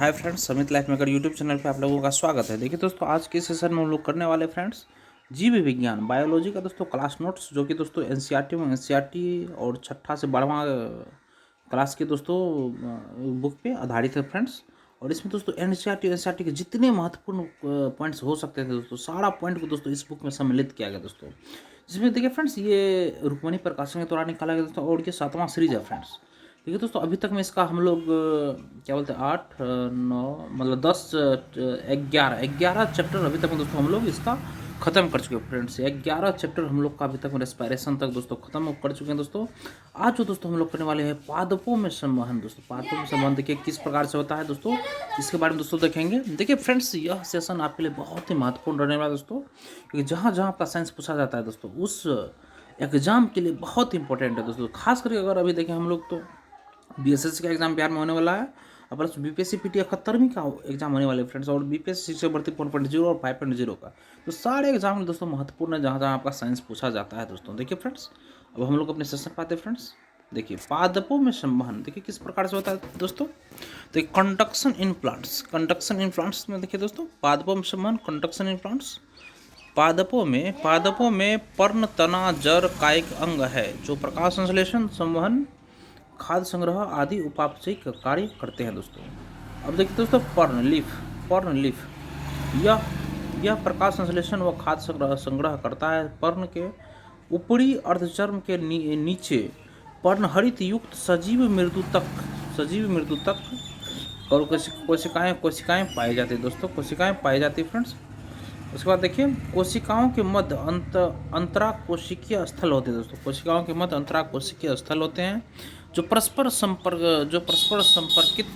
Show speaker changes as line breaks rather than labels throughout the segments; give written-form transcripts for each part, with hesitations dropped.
Hi friends, समित life maker YouTube channel पे आप लोगों का स्वागत है। देखिए दोस्तों, आज के सेशन में हम लोग करने वाले फ्रेंड्स जीव विज्ञान बायोलॉजी का दोस्तों क्लास नोट्स, जो कि दोस्तों एनसीईआरटी में एनसीईआरटी और छठा से 12वां क्लास के दोस्तों बुक पे आधारित है फ्रेंड्स। और इसमें दोस्तों एनसीईआरटी के जितने महत्वपूर्ण पॉइंट्स हो सकते थे दोस्तों, सारा पॉइंट को दोस्तों इस बुक में सम्मिलित किया गया दोस्तों। जिसमें देखिए फ्रेंड्स, ये रुक्मणी प्रकाशन के द्वारा निकाला गया दोस्तों, और ये 7वां सीरीज है फ्रेंड्स। ठीक है दोस्तों, अभी तक में इसका हम लोग क्या बोलते हैं 8 9 मतलब 10 11 चैप्टर अभी तक में दोस्तों हम लोग इसका ख़त्म कर चुके हैं फ्रेंड्स। 11 चैप्टर हम लोग का अभी तक में रेस्पिरेशन तक दोस्तों ख़त्म कर चुके हैं दोस्तों। आज जो दोस्तों हम लोग करने वाले हैं पादपों में संवहन दोस्तों। पादपों में संवहन देखिए किस प्रकार से होता है दोस्तों, इसके बारे में दोस्तों देखेंगे। देखिए फ्रेंड्स, यह सेशन आपके लिए बहुत ही महत्वपूर्ण रहने वाला है दोस्तों, क्योंकि जहाँ जहाँ आपका साइंस पूछा जाता है दोस्तों, उस एग्ज़ाम के लिए बहुत इंपॉर्टेंट है दोस्तों। खास करके अगर अभी देखें हम लोग तो बीएसएससी का एग्जाम बिहार में होने वाला है, और प्लस बीपीएससी पीटी 71वीं का एग्जाम होने वाले फ्रेंड्स, और बीपीएससी शिक्षक भर्ती 4.0 और 5.0 का। तो सारे एग्जाम में दोस्तों महत्वपूर्ण है जहाँ जहाँ आपका साइंस पूछा जाता है दोस्तों। देखिए फ्रेंड्स, अब हम लोग अपने सेशन पाते हैं फ्रेंड्स। देखिए पादपों में संवहन देखिए किस प्रकार से होता है दोस्तों। देखिए conduction in plants, conduction in plants में देखिए दोस्तों, पादपों में संवहन, कंडक्शन इन प्लांट्स। पादपों में पर्ण, तना, जड़ कायिक अंग है जो प्रकाश संश्लेषण, संवहन, खाद्य संग्रह आदि उपापचयिक कार्य करते हैं दोस्तों। अब देखिए दोस्तों, पर्ण लीफ यह प्रकाश संश्लेषण व खाद्य संग्रह करता है। पर्ण के ऊपरी अर्धचर्म के नीचे पर्णहरित युक्त सजीव मृदु तक और कोशिकाएं पाई जाती है दोस्तों। कोशिकाएं पाई जाती है फ्रेंड्स। उसके बाद देखिए, कोशिकाओं के मध्य अंतराकोशिकीय स्थल होते हैं दोस्तों। कोशिकाओं के मध्य अंतराकोशिकीय स्थल होते हैं जो परस्पर संपर्कित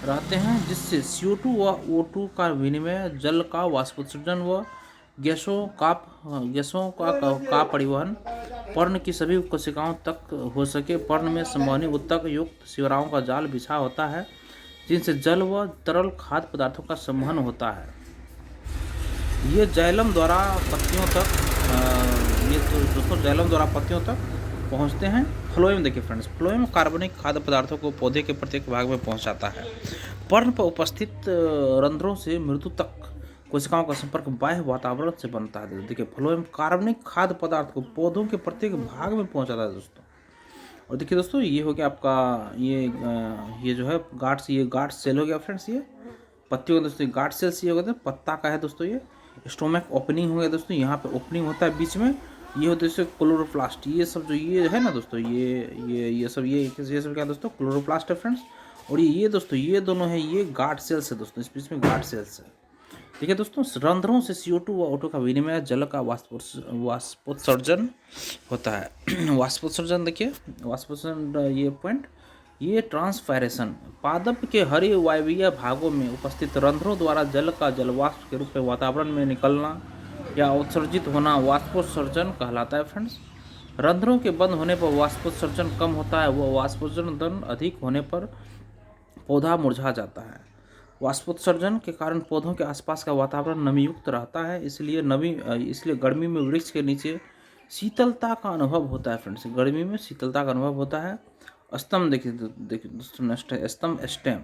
रहते हैं, जिससे CO2 व O2 का विनिमय, जल का वाष्पोत्सर्जन व गैसों का परिवहन पर्ण की सभी कोशिकाओं तक हो सके। पर्ण में संवहनी ऊतक युक्त शिराओं का जाल बिछा होता है, जिनसे जल व तरल खाद्य पदार्थों का संवहन होता है। ये जाइलम द्वारा पत्तियों तक पहुंचते हैं। फ्लोएम देखिए फ्रेंड्स, फ्लोएम कार्बनिक खाद्य पदार्थों को पौधे के प्रत्येक भाग में पहुंचाता है। पर्ण पर उपस्थित रंध्रों से मृदु तक कोशिकाओं का संपर्क बाह्य वातावरण से बनता है। देखिए फ्लोएम कार्बनिक खाद्य पदार्थ को पौधों के प्रत्येक भाग में पहुंचाता है दोस्तों। और देखिए दोस्तों, ये हो गया आपका ये जो है गार्ड सेल हो गया फ्रेंड्स। ये पत्तियों का दोस्तों गार्ड सेल्स ये हो गया, पत्ता का है दोस्तों। ये स्टोमक ओपनिंग हो गया दोस्तों, यहाँ पे ओपनिंग होता है बीच में। ये होता है क्लोरोप्लास्ट। ये सब जो ये है ना दोस्तों, ये सब क्या दोस्तों, क्लोरोप्लास्ट है फ्रेंड्स। और ये दोस्तों, ये दोनों है, ये गार्ड सेल्स है दोस्तों, इस बीच में गार्ड सेल्स है। ठीक है दोस्तों, रंध्रों से CO2 व O2 का विनिमय, जल का वाष्पोत्सर्जन होता है। वाष्पोत्सर्जन देखिए, वाष्पोत्सर्जन ये पॉइंट, ये ट्रांसपायरेशन पादप के हरे वायवीय भागों में उपस्थित रंध्रों द्वारा जल का जलवाष्प के रूप में वातावरण में निकलना या उत्सर्जित होना वाष्पोत्सर्जन कहलाता है फ्रेंड्स। रंध्रों के बंद होने पर वाष्पोत्सर्जन कम होता है, वह वाष्पोत्सर्जन अधिक होने पर पौधा मुरझा जाता है। वाष्पोत्सर्जन के कारण पौधों के आसपास का वातावरण नमीयुक्त रहता है, इसलिए गर्मी में वृक्ष के नीचे शीतलता का अनुभव होता है फ्रेंड्स। गर्मी में शीतलता का अनुभव होता है। स्तंभ देखिए दोस्तों, नेक्स्ट है स्तंभ, स्टेम।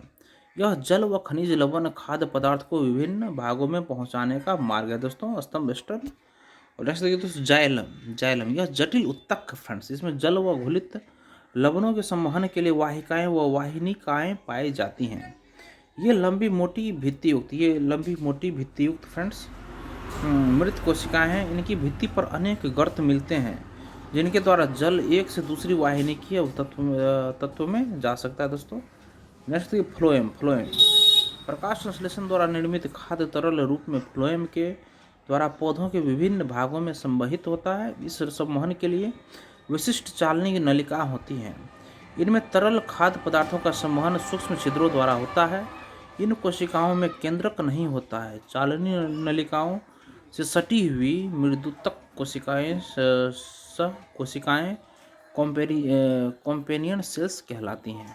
यह जल व खनिज लवण खाद्य पदार्थ को विभिन्न भागों में पहुंचाने का मार्ग है दोस्तों, स्तंभ स्टेम। और नेक्स्ट देखिए दोस्तों, जाइलम यह जटिल ऊतक फ्रेंड्स। इसमें जल व घुलित लवणों के संवहन के लिए वाहिकाएं व वाहिनिकाएं पाई जाती हैं। ये लंबी मोटी भित्ति युक्त फ्रेंड्स मृत कोशिकाएं हैं। इनकी भित्ति पर अनेक गर्त मिलते हैं, जिनके द्वारा जल एक से दूसरी वाहिनिकीय तत्व में जा सकता है दोस्तों। नेक्स्ट देखिए, फ्लोएम प्रकाश संश्लेषण द्वारा निर्मित खाद्य तरल रूप में फ्लोएम के द्वारा पौधों के विभिन्न भागों में संवहित होता है। इस संवहन के लिए विशिष्ट चालनी की नलिका होती हैं। इनमें तरल खाद्य पदार्थों का संवहन सूक्ष्म छिद्रों द्वारा होता है। इन कोशिकाओं में केंद्रक नहीं होता है। चालनी नलिकाओं से सटी हुई मृदुतक कोशिकाएं कॉम्पेनियन सेल्स कहलाती हैं।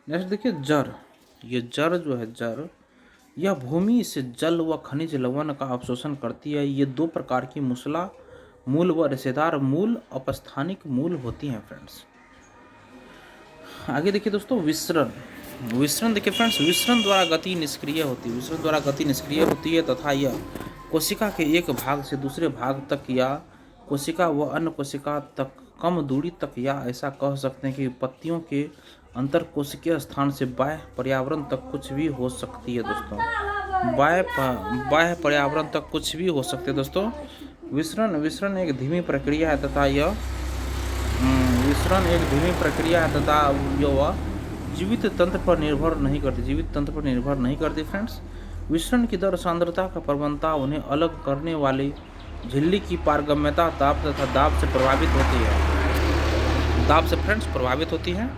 नेक्स्ट देखिए, जड़ जो है यह भूमि से जल व खनिज लवण का अवशोषण करती है। ये 2 प्रकार की मूसला मूल व रेशेदार मूल अपस्थानिक मूल होती हैं फ्रेंड्स। आगे देखिए दोस्तों, विसरण विसरण देखिए फ्रेंड्स, विसरण द्वारा गति निष्क्रिय होती है। विसरण द्वारा गति निष्क्रिय होती है तथा यह कोशिका के एक भाग से दूसरे भाग तक या कोशिका व अन्य कोशिका तक कम दूरी तक, या ऐसा कह सकते हैं कि पत्तियों के अंतर कोशिकीय स्थान से बाह्य पर्यावरण तक कुछ भी हो सकती है दोस्तों। बाह्य पर्यावरण तक कुछ भी हो सकते हैं दोस्तों। विसरण एक धीमी प्रक्रिया है तथा यह विसरण एक धीमी प्रक्रिया है तथा यह जीवित तंत्र पर निर्भर नहीं करती फ्रेंड्स। विसरण की दर, सांद्रता का प्रवणता उन्हें अलग करने वाली झिल्ली की पारगम्यता, दाब तथा दाब से प्रभावित होती है।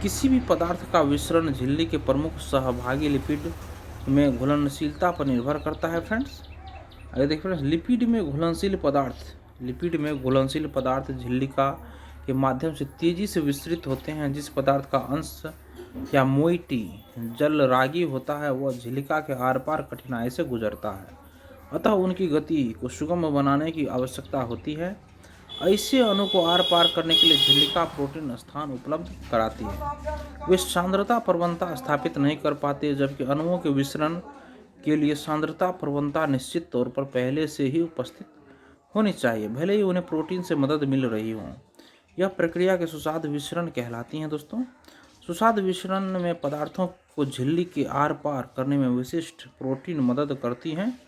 किसी भी पदार्थ का विसरण झिल्ली के प्रमुख सहभागी लिपिड में घुलनशीलता पर निर्भर करता है फ्रेंड्स। अगर देखिए फ्रेंड्स, लिपिड में घुलनशील पदार्थ झिल्लिका के माध्यम से तेजी से विस्तृत होते हैं। जिस पदार्थ का अंश या मोइटी जलरागी होता है वह झिल्लिका के आर पार कठिनाई से गुजरता है, अतः उनकी गति को सुगम बनाने की आवश्यकता होती है। ऐसे अणु को आर पार करने के लिए झिल्लिका प्रोटीन स्थान उपलब्ध कराती है। वे सांद्रता प्रवणता स्थापित नहीं कर पाते, जबकि अणुओं के विसरण के लिए सांद्रता प्रवणता निश्चित तौर पर पहले से ही उपस्थित होनी चाहिए, भले ही उन्हें प्रोटीन से मदद मिल रही हो। यह प्रक्रिया के सुसाध विसरण कहलाती है दोस्तों। सुसाध विसरण में पदार्थों को झिल्ली के आर पार करने में विशिष्ट प्रोटीन मदद करती हैं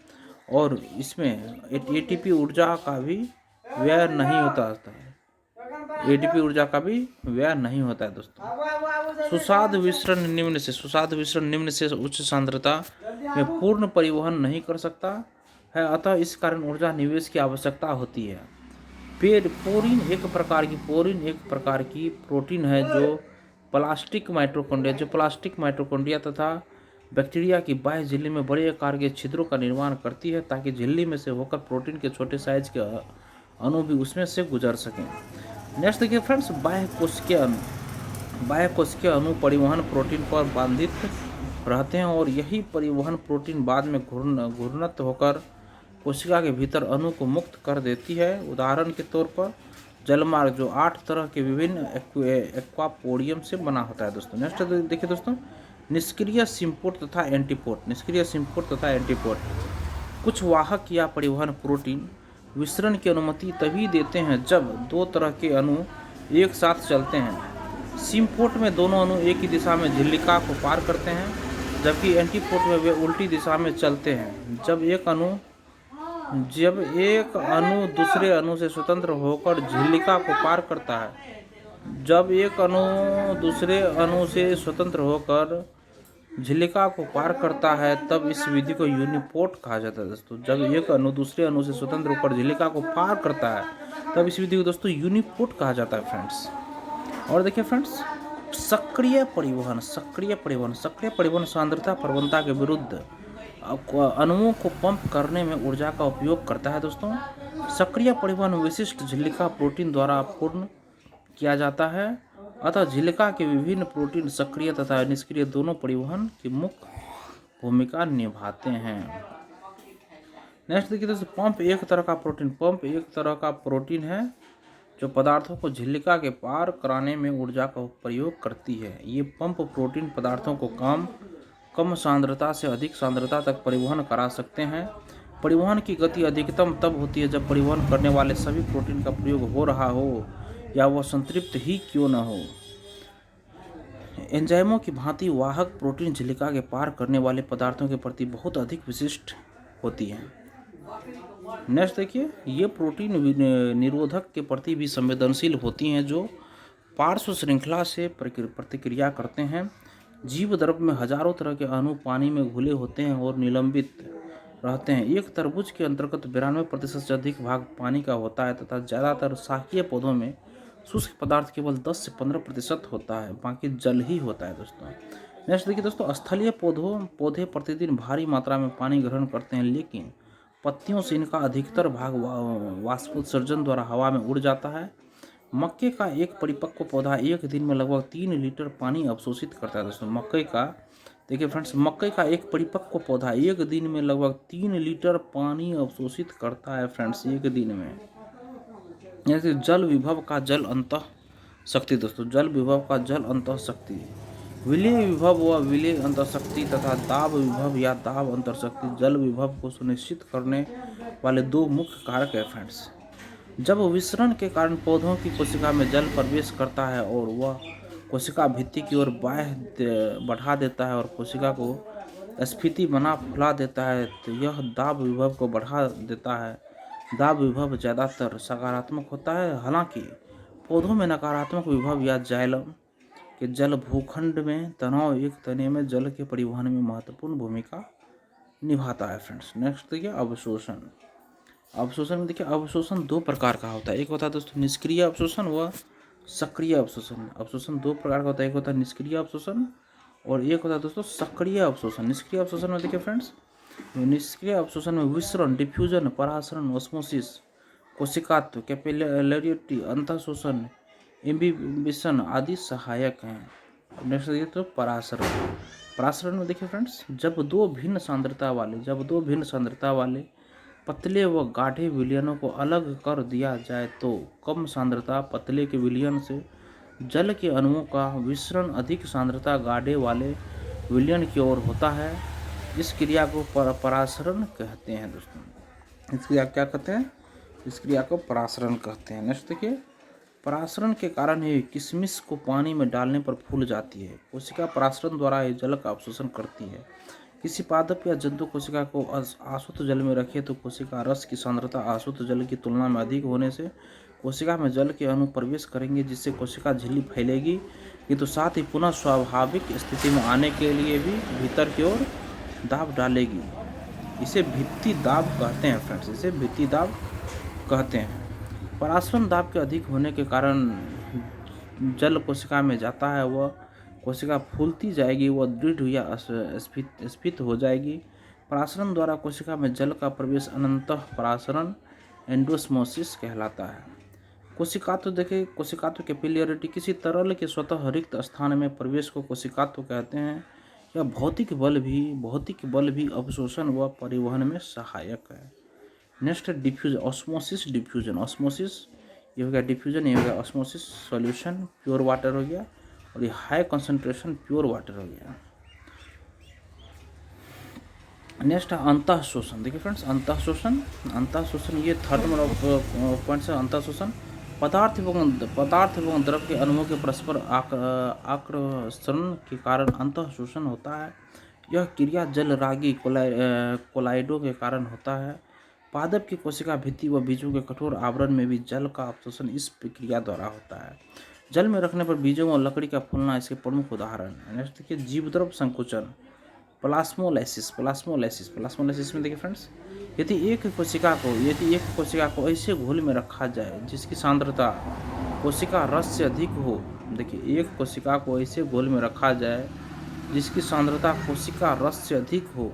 और इसमें एटीपी ऊर्जा का भी व्यय नहीं होता है दोस्तों। सुसाध विसरण निम्न से उच्च सांद्रता में पूर्ण परिवहन नहीं कर सकता है, अतः इस कारण ऊर्जा निवेश की आवश्यकता होती है। पोरीन एक प्रकार की प्रोटीन है जो प्लास्टिक माइटोकॉन्ड्रिया तथा बैक्टीरिया की बाह्य झिल्ली में बड़े आकार के छिद्रों का निर्माण करती है, ताकि झिल्ली में से होकर प्रोटीन के छोटे साइज के अणु भी उसमें से गुजर सकें। नेक्स्ट देखिए फ्रेंड्स, बाह्य कोशिकीय अणु परिवहन प्रोटीन पर बांधित रहते हैं और यही परिवहन प्रोटीन बाद में घूर्णत होकर कोशिका के भीतर अणु को मुक्त कर देती है। उदाहरण के तौर पर जलमार्ग, जो 8 तरह के विभिन्न एक्वापोडियम से बना होता है दोस्तों। नेक्स्ट देखिए दोस्तों, निष्क्रिय सिम्पोर्ट तथा एंटीपोर्ट। कुछ वाहक या परिवहन प्रोटीन विसरण की अनुमति तभी देते हैं जब 2 तरह के अणु एक साथ चलते हैं। सिम्पोर्ट में दोनों अणु एक ही दिशा में झिल्लिका को पार करते हैं, जबकि एंटीपोर्ट में वे उल्टी दिशा में चलते हैं। जब एक अणु दूसरे अणु से स्वतंत्र होकर झिल्लिका को पार करता है तब इस विधि को यूनिपोर्ट कहा जाता है दोस्तों। जब एक अणु दूसरे अणु से स्वतंत्र होकर झिल्लिका को पार करता है तब इस विधि को दोस्तों यूनिपोर्ट कहा जाता है फ्रेंड्स। और देखिए फ्रेंड्स, सक्रिय परिवहन सांद्रता प्रवणता के विरुद्ध अणुओं को पंप करने में ऊर्जा का उपयोग करता है दोस्तों। सक्रिय परिवहन विशिष्ट झिल्लिका प्रोटीन द्वारा पूर्ण किया जाता है, अतः झिल्लिका के विभिन्न प्रोटीन सक्रिय तथा निष्क्रिय दोनों परिवहन की मुख्य भूमिका निभाते हैं। नेक्स्ट देखिए दोस्तों, पंप एक तरह का प्रोटीन है जो पदार्थों को झिल्लिका के पार कराने में ऊर्जा का प्रयोग करती है। ये पंप प्रोटीन पदार्थों को कम सांद्रता से अधिक सांद्रता तक परिवहन करा सकते हैं। परिवहन की गति अधिकतम तब होती है जब परिवहन करने वाले सभी प्रोटीन का प्रयोग हो रहा हो या वह संतृप्त ही क्यों न हो। एंजाइमों की भांति वाहक प्रोटीन झिल्लिका के पार करने वाले पदार्थों के प्रति बहुत अधिक विशिष्ट होती हैं। नेक्स्ट देखिए, ये प्रोटीन निरोधक के प्रति भी संवेदनशील होती हैं जो पार्श्व श्रृंखला से प्रतिक्रिया करते हैं। जीव द्रव्य में हजारों तरह के अणु पानी में घुले होते हैं और निलंबित रहते हैं। एक तरबूज के अंतर्गत 92% से अधिक भाग पानी का होता है तथा ज़्यादातर शाकीय पौधों में शुष्क पदार्थ केवल 10 से 15% होता है, बाकी जल ही होता है दोस्तों। नेक्स्ट देखिए दोस्तों, स्थलीय पौधे प्रतिदिन भारी मात्रा में पानी ग्रहण करते हैं, लेकिन पत्तियों से इनका अधिकतर भाग वाष्पोत्सर्जन द्वारा हवा में उड़ जाता है। मक्के का एक परिपक्व पौधा एक दिन में लगभग 3 लीटर पानी अवशोषित करता है दोस्तों। मक्के का एक परिपक्व पौधा एक दिन में लगभग 3 लीटर पानी अवशोषित करता है फ्रेंड्स, एक दिन में। जैसे जल विभव का जल अंतः शक्ति दोस्तों, जल विभव का जल अंतः शक्ति विलीय विभव व विलीय अंतःशक्ति तथा दाब विभव या दाब अंतःशक्ति जल विभव को सुनिश्चित करने वाले दो मुख्य कारक है फ्रेंड्स। जब विसरण के कारण पौधों की कोशिका में जल प्रवेश करता है और वह कोशिका भित्ति की ओर बढ़ा देता है और कोशिका को स्फीति बना फुला देता है, तो यह दाब विभव को बढ़ा देता है। दाब विभव ज़्यादातर सकारात्मक होता है, हालांकि पौधों में नकारात्मक विभव या जाइलम के जल भूखंड में तनाव एक तने में जल के परिवहन में महत्वपूर्ण भूमिका निभाता है फ्रेंड्स। नेक्स्ट देखिए अवशोषण। अवशोषण में देखिए अवशोषण दो प्रकार का होता है, एक होता है दोस्तों निष्क्रिय अवशोषण व सक्रिय अवशोषण। अवशोषण दो प्रकार का होता है, एक होता है निष्क्रिय अवशोषण और एक होता है दोस्तों सक्रिय अवशोषण। निष्क्रिय अवशोषण में देखिए फ्रेंड्स, निष्क्रिय अवशोषण में विसरण, डिफ्यूजन, परासरण, ऑस्मोसिस, कोशिकात्व, कैपिलैरिटी, अंतःशोषण, इम्बिबिशन आदि सहायक हैं। नेक्स्ट देखिए तो परासरण। परासरण में देखिए फ्रेंड्स, जब दो भिन्न सांद्रता वाले पतले व गाढ़े विलयनों को अलग कर दिया जाए तो कम सांद्रता पतले के विलयन से जल के अणुओं का विसरण अधिक सांद्रता गाढ़े वाले विलयन की ओर होता है। इस क्रिया को परासरण कहते हैं दोस्तों। इस क्रिया क्या कहते हैं? इस क्रिया को परासरण कहते हैं। नेक्स्ट देखिए, परासरण के कारण ही किशमिश को पानी में डालने पर फूल जाती है। कोशिका परासरण द्वारा ही जल का अवशोषण करती है। किसी पादप या जंतु कोशिका को आसुत जल में रखे तो कोशिका रस की सांद्रता आसुत जल की तुलना में अधिक होने से कोशिका में जल के अणु प्रवेश करेंगे, जिससे कोशिका झिल्ली फैलेगी, किंतु साथ ही पुनः स्वाभाविक स्थिति में आने के लिए भी भीतर की ओर दाब डालेगी। इसे भित्ति दाब कहते हैं फ्रेंड्स, इसे भित्ति दाब कहते हैं। परासरण दाब के अधिक होने के कारण जल कोशिका में जाता है, वह कोशिका फूलती जाएगी, वह दृढ़ या स्फीत हो जाएगी। परासरण द्वारा कोशिका में जल का प्रवेश अनंतः परासरण एंडोस्मोसिस कहलाता है। कोशिकात्व देखिए, कोशिकात्व कैपिलैरिटी, किसी तरल के स्वतः रिक्त स्थान में प्रवेश को कोशिकात्व कहते हैं। यह भौतिक बल भी अवशोषण व परिवहन में सहायक है। Next diffusion, osmosis, diffusion. Osmosis ये हो गया, डिफ्यूजन ये हो गया, ऑस्मोसिस सॉल्यूशन प्योर वाटर हो गया और ये हाई कंसंट्रेशन प्योर वाटर हो गया। नेक्स्ट अंतःशोषण। देखिए फ्रेंड्स, अंतःशोषण ये थर्ड नंबर पॉइंट है। अंतःशोषण पदार्थ एवं द्रव के अणुओं के परस्पर आकर्षण के कारण अंतःशोषण होता है। यह क्रिया जलरागी कोलाइडों के कारण होता है। पादप की कोशिका भित्ति व बीजों के कठोर आवरण में भी जल का अवशोषण इस प्रक्रिया द्वारा होता है। जल में रखने पर बीजों और लकड़ी का फूलना इसके प्रमुख उदाहरण है। नेक्स्ट देखिए, जीवद्रव संकुचन, प्लास्मोलाइसिस में देखिए फ्रेंड्स, यदि एक कोशिका को ऐसे घोल में रखा जाए जिसकी सांद्रता कोशिका रस से अधिक हो, देखिए एक कोशिका को ऐसे घोल में रखा जाए जिसकी सांद्रता कोशिका रस से अधिक हो,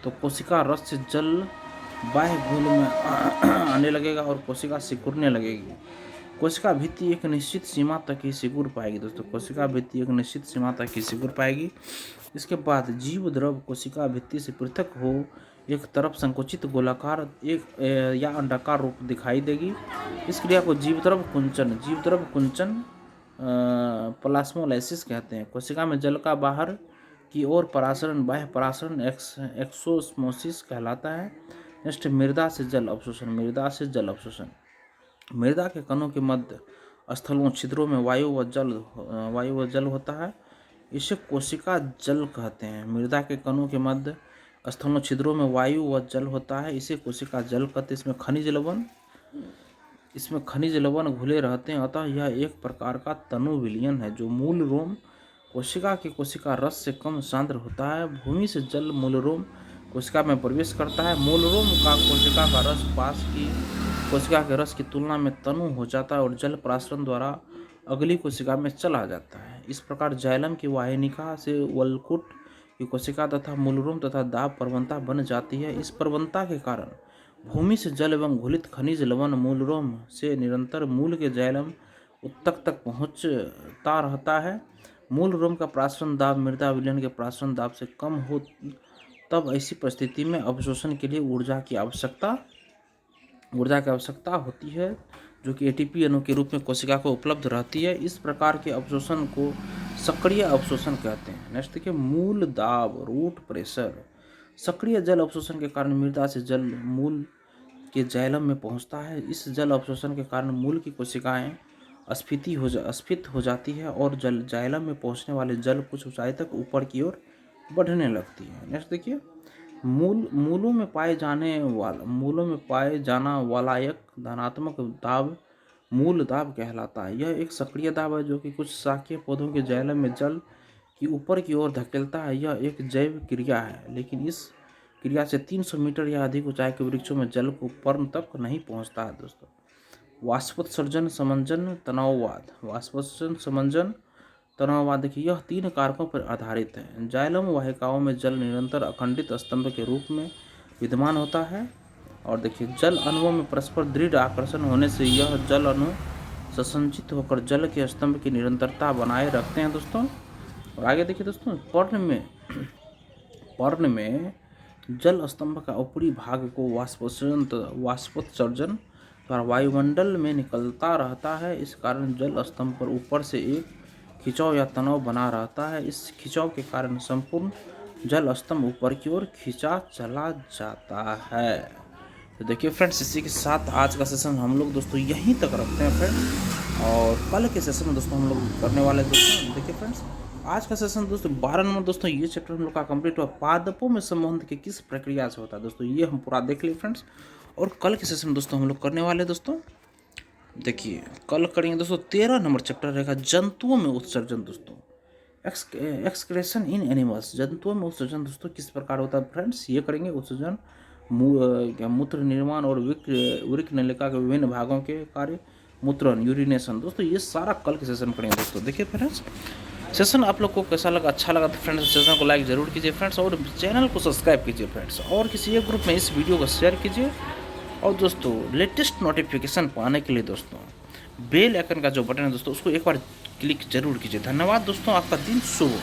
तो कोशिका रस से जल बाह्य घोल में आने लगेगा और कोशिका सिकुड़ने लगेगी। कोशिका भित्ति एक निश्चित सीमा तक ही सिकुड़ पाएगी दोस्तों, कोशिका भित्ति एक निश्चित सीमा तक ही सिकुड़ पाएगी। इसके बाद जीव द्रव कोशिका भित्ति से पृथक हो एक तरफ संकुचित गोलाकार या अंडाकार रूप दिखाई देगी। इस क्रिया को जीवद्रव कुंचन प्लास्मोलाइसिस कहते हैं। कोशिका में जल का बाहर की ओर परासरण बाह्य परासरण एक्सोस्मोसिस कहलाता है। नेक्स्ट, मृदा से जल अवशोषण। मृदा के कणों के मध्य स्थलों छिद्रों में वायु व जल होता है, इसे कोशिका जल कहते हैं। मृदा के कणों के मध्य स्थलों छिद्रों में वायु व जल होता है, इसे कोशिका जल कहते हैं। इसमें खनिज लवण घुले रहते हैं, अतः यह एक प्रकार का तनु विलयन है जो मूल रोम कोशिका रस से कम सांद्र होता है। भूमि से जल मूल रोम कोशिका में प्रवेश करता है। मूल रोम का कोशिका का रस पास की कोशिका के रस की तुलना में तनु हो जाता है और जल परासरण द्वारा अगली कोशिका में चला जाता है। इस प्रकार जाइलम की वाहिनिका से वल्कुट की कोशिका तथा मूलरोम तथा दाब प्रवणता बन जाती है। इस प्रवणता के कारण भूमि से जल एवं घुलित खनिज लवण मूलरोम से निरंतर मूल के जाइलम उत्तक तक पहुँचता रहता है। मूल रोम का परासरण दाब मृदा विलयन के परासरण दाब से कम हो, तब ऐसी परिस्थिति में अवशोषण के लिए ऊर्जा की आवश्यकता होती है। जो कि एटीपी अणु के रूप में कोशिका को उपलब्ध रहती है। इस प्रकार के अवशोषण को सक्रिय अवशोषण कहते हैं। नेक्स्ट देखिए, मूल दाब, रूट प्रेशर। सक्रिय जल अवशोषण के कारण मृदा से जल मूल के जाइलम में पहुंचता है। इस जल अवशोषण के कारण मूल की कोशिकाएं अस्फीत हो जाती है और जाइलम में पहुंचने वाले जल कुछ ऊंचाई तक ऊपर की ओर बढ़ने लगती है। नेक्स्ट देखिए, मूलों में पाए जाना वाला एक धनात्मक दाब मूल दाब कहलाता है। यह एक सक्रिय दाब है जो कि कुछ शाकीय पौधों के जाइलम में जल की ऊपर की ओर धकेलता है। यह एक जैव क्रिया है, लेकिन इस क्रिया से 300 मीटर या अधिक ऊंचाई के वृक्षों में जल को पर्म तक नहीं पहुंचता है। दोस्तों, वाष्पोत्सर्जन, समंजन, तनाववाद। वाष्पोत्सर्जन, समंजन, तनाववाद देखिए, यह 3 कारकों पर आधारित है। जाइलम वाहिकाओं में जल निरंतर अखंडित स्तंभ के रूप में विद्यमान होता है। और देखिए, जल अणुओं में परस्पर दृढ़ आकर्षण होने से यह जल अणु संसंचित होकर जल के स्तंभ की निरंतरता बनाए रखते हैं। दोस्तों, और आगे देखिए दोस्तों, पर्ण में जल स्तंभ का ऊपरी भाग को वाष्पोत्सर्जन द्वारा वायुमंडल में निकलता रहता है। इस कारण जल स्तंभ पर ऊपर से एक खिंचाव या तनाव बना रहता है। इस खिंचाव के कारण संपूर्ण जल स्तंभ ऊपर की ओर खिंचा चला जाता है। तो देखिए फ्रेंड्स, इसी के साथ आज का सेशन हम लोग दोस्तों यहीं तक रखते हैं फ्रेंड्स, और कल के सेशन में दोस्तों हम लोग करने वाले हैं। दोस्तों देखिए फ्रेंड्स, आज का सेशन दोस्तों 12 नंबर दोस्तों ये चैप्टर हम लोग का कंप्लीट हुआ। पादपों में संबंध के किस प्रक्रिया से होता है दोस्तों, ये हम पूरा देख लिए फ्रेंड्स। और कल के सेशन में दोस्तों हम लोग करने वाले हैं दोस्तों, देखिए कल करेंगे दोस्तों 13 नंबर चैप्टर रहेगा, जंतुओं में उत्सर्जन। दोस्तों एक्सक्रेशन इन एनिमल्स, जंतुओं में उत्सर्जन दोस्तों किस प्रकार होता है फ्रेंड्स, ये करेंगे। उत्सर्जन, मूत्र निर्माण और वृक्क नलिका के विभिन्न भागों के कार्य, मूत्रण, यूरिनेशन। दोस्तों ये सारा कल के सेशन करेंगे दोस्तों। देखिए फ्रेंड्स, सेशन आप लोग को कैसा लगा, अच्छा लगा तो फ्रेंड्स सेशन को लाइक जरूर कीजिए फ्रेंड्स, और चैनल को सब्सक्राइब कीजिए फ्रेंड्स, और किसी एक ग्रुप में इस वीडियो को शेयर कीजिए। और दोस्तों लेटेस्ट नोटिफिकेशन पाने के लिए दोस्तों बेल आइकन का जो बटन है दोस्तों उसको एक बार क्लिक जरूर कीजिए। धन्यवाद दोस्तों, आपका दिन शुभ हो।